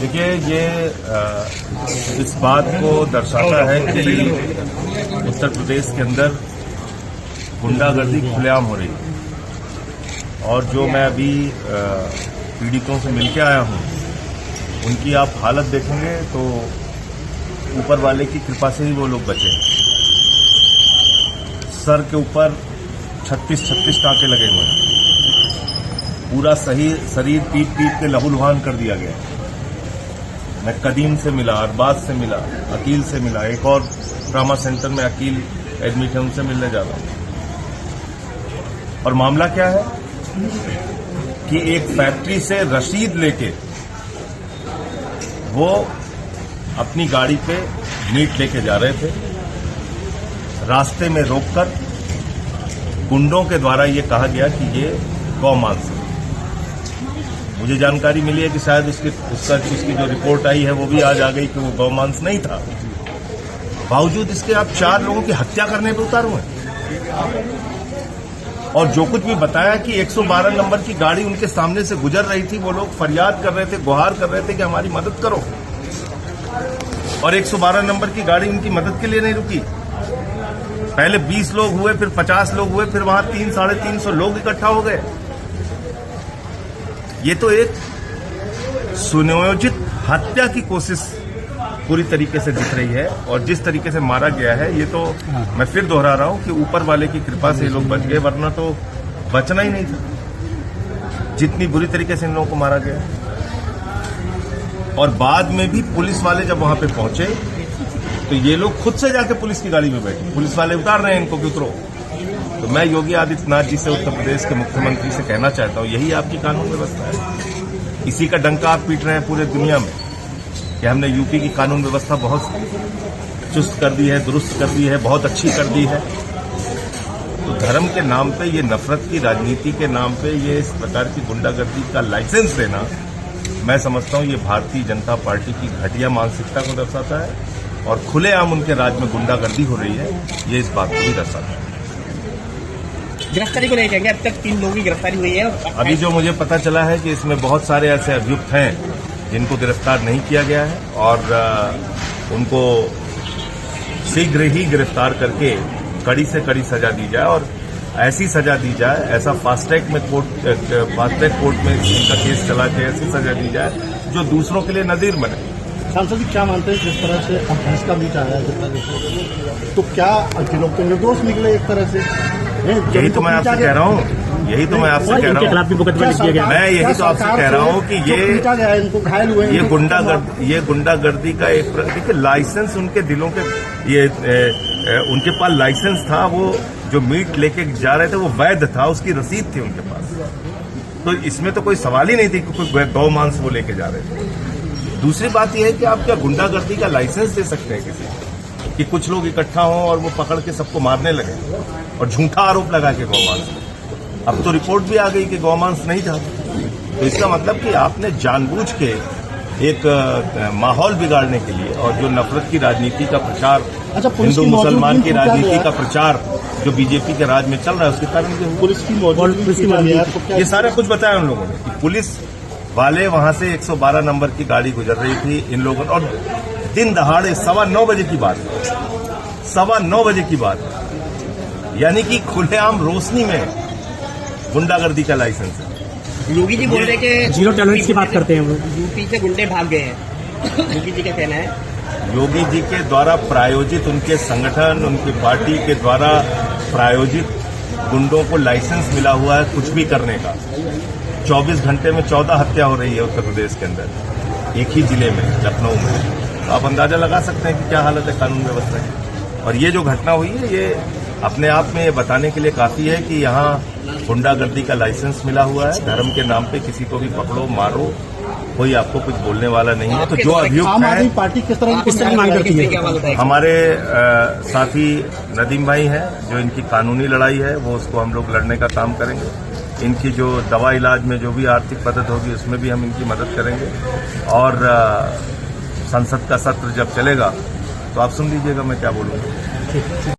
देखिए, ये इस बात को दर्शाता है कि उत्तर प्रदेश के अंदर गुंडागर्दी खुलेआम हो रही है। और जो मैं अभी पीड़ितों से मिलके आया हूं, उनकी आप हालत देखेंगे तो ऊपर वाले की कृपा से ही वो लोग बचे। सर के ऊपर 36 टाँके लगे हुए हैं। पूरा सही शरीर पीट के लहूलुहान कर दिया गया। मैं कदीम से मिला, अरबाज से मिला, अकील से मिला। एक और ट्रामा सेंटर में अकील एडमिट है, उनसे मिलने जा रहा हूं। और मामला क्या है कि एक फैक्ट्री से रसीद लेके वो अपनी गाड़ी पे मीट लेके जा रहे थे। रास्ते में रोककर गुंडों के द्वारा ये कहा गया कि ये गौमांस है। मुझे जानकारी मिली है कि शायद उसकी जो रिपोर्ट आई है वो भी आज आ गई कि वो गौमांस नहीं था। बावजूद इसके आप 4 लोगों की हत्या करने पर उतारू हैं। और जो कुछ भी बताया कि 112 नंबर की गाड़ी उनके सामने से गुजर रही थी, वो लोग फरियाद कर रहे थे, गुहार कर रहे थे कि हमारी मदद करो। और 112 नंबर की गाड़ी उनकी मदद के लिए नहीं रुकी। पहले 20 लोग हुए, फिर 50 लोग हुए, फिर वहां 300-350 लोग इकट्ठा हो गए। ये तो एक सुनियोजित हत्या की कोशिश पूरी तरीके से दिख रही है। और जिस तरीके से मारा गया है, ये तो मैं फिर दोहरा रहा हूं कि ऊपर वाले की कृपा से ये लोग बच गए, वरना तो बचना ही नहीं था। जितनी बुरी तरीके से इन लोगों को मारा गया। और बाद में भी पुलिस वाले जब वहां पे पहुंचे तो ये लोग खुद से जाके पुलिस की गाड़ी में बैठे। पुलिस वाले उतार रहे हैं इनको कि उतरो। तो मैं योगी आदित्यनाथ जी से, उत्तर प्रदेश के मुख्यमंत्री से कहना चाहता हूं, यही आपकी कानून व्यवस्था है। इसी का डंका आप पीट रहे हैं पूरे दुनिया में कि हमने यूपी की कानून व्यवस्था बहुत चुस्त कर दी है, दुरुस्त कर दी है, बहुत अच्छी कर दी है। तो धर्म के नाम पे, ये नफरत की राजनीति के नाम पे ये इस प्रकार की गुंडागर्दी का लाइसेंस देना, मैं समझता हूं ये भारतीय जनता पार्टी की घटिया मानसिकता को दर्शाता है। और खुलेआम उनके राज में गुंडागर्दी हो रही है, ये इस बात को भी दर्शाता है। गिरफ्तारी को नहीं कहेंगे, अब तक 3 लोगों की गिरफ्तारी हुई है। अभी जो मुझे पता चला है कि इसमें बहुत सारे ऐसे अभियुक्त हैं जिनको गिरफ्तार नहीं किया गया है। और उनको शीघ्र ही गिरफ्तार करके कड़ी से कड़ी सजा दी जाए। और ऐसी सजा दी जाए, ऐसा फास्ट ट्रैक कोर्ट में इनका केस चला के ऐसी सजा दी जाए जो दूसरों के लिए नजीर बने। सांसद जी क्या मानते हैं, जिस तरह से फैसला भी आया है, तो क्या लोग तो निर्दोष निकले एक तरह से? यही तो मैं आपसे कह रहा हूँ, यही तो मैं आपसे कह रहा हूँ, मैं यही तो आपसे कह रहा हूँ कि इनको घायल हुए, ये गुंडागर्दी का एक देखिए लाइसेंस उनके दिलों के, ये उनके पास लाइसेंस था। वो जो मीट लेके जा रहे थे वो वैध था, उसकी रसीद थी उनके पास। तो इसमें तो कोई सवाल ही नहीं थी कि कोई गौ मांस वो लेके जा रहे थे। दूसरी बात यह है कि आप क्या गुंडागर्दी का लाइसेंस दे सकते हैं किसी को कि कुछ लोग इकट्ठा हों और वो पकड़ के सबको मारने लगे और झूठा आरोप लगा के गौमांस। अब तो रिपोर्ट भी आ गई कि गौमांस नहीं था। तो इसका मतलब कि आपने जानबूझ के एक माहौल बिगाड़ने के लिए और जो नफरत की राजनीति का प्रचार, हिंदू मुसलमान की राजनीति का प्रचार जो बीजेपी के राज में चल रहा है, उसके कारण पुलिस की मौजूदगी, ये सारा कुछ बताया उन लोगों ने कि पुलिस वाले वहां से 112 नंबर की गाड़ी गुजर रही थी इन लोगों। और दिन दहाड़े 9:15 बजे की बात, 9:15 बजे की बात, यानी कि खुलेआम रोशनी में गुंडागर्दी का लाइसेंस है। योगी जी बोल रहे कि जीरो टॉलरेंस की बात करते हैं वो। यूपी से गुंडे भाग गए हैं, योगी जी का कहना है। योगी जी के द्वारा प्रायोजित, उनके संगठन, उनकी पार्टी के द्वारा प्रायोजित गुंडों को लाइसेंस मिला हुआ है कुछ भी करने का। 24 घंटे में 14 हत्या हो रही है उत्तर प्रदेश के अंदर, एक ही जिले में, लखनऊ में। तो आप अंदाजा लगा सकते हैं कि क्या हालत है कानून व्यवस्था की। और ये जो घटना हुई है, ये अपने आप में ये बताने के लिए काफी है कि यहाँ गुंडागर्दी का लाइसेंस मिला हुआ है। धर्म के नाम पे किसी को भी पकड़ो, मारो, कोई आपको कुछ बोलने वाला नहीं है। तो जो अभियुक्त है, पार्टी किस तरह की मांग करती है? हमारे साथी नदीम भाई हैं, जो इनकी कानूनी लड़ाई है वो उसको हम लोग लड़ने का काम करेंगे। इनकी जो दवा इलाज में जो भी आर्थिक मदद होगी उसमें भी हम इनकी मदद करेंगे। और संसद का सत्र जब चलेगा तो आप सुन लीजिएगा मैं क्या बोलूँगा।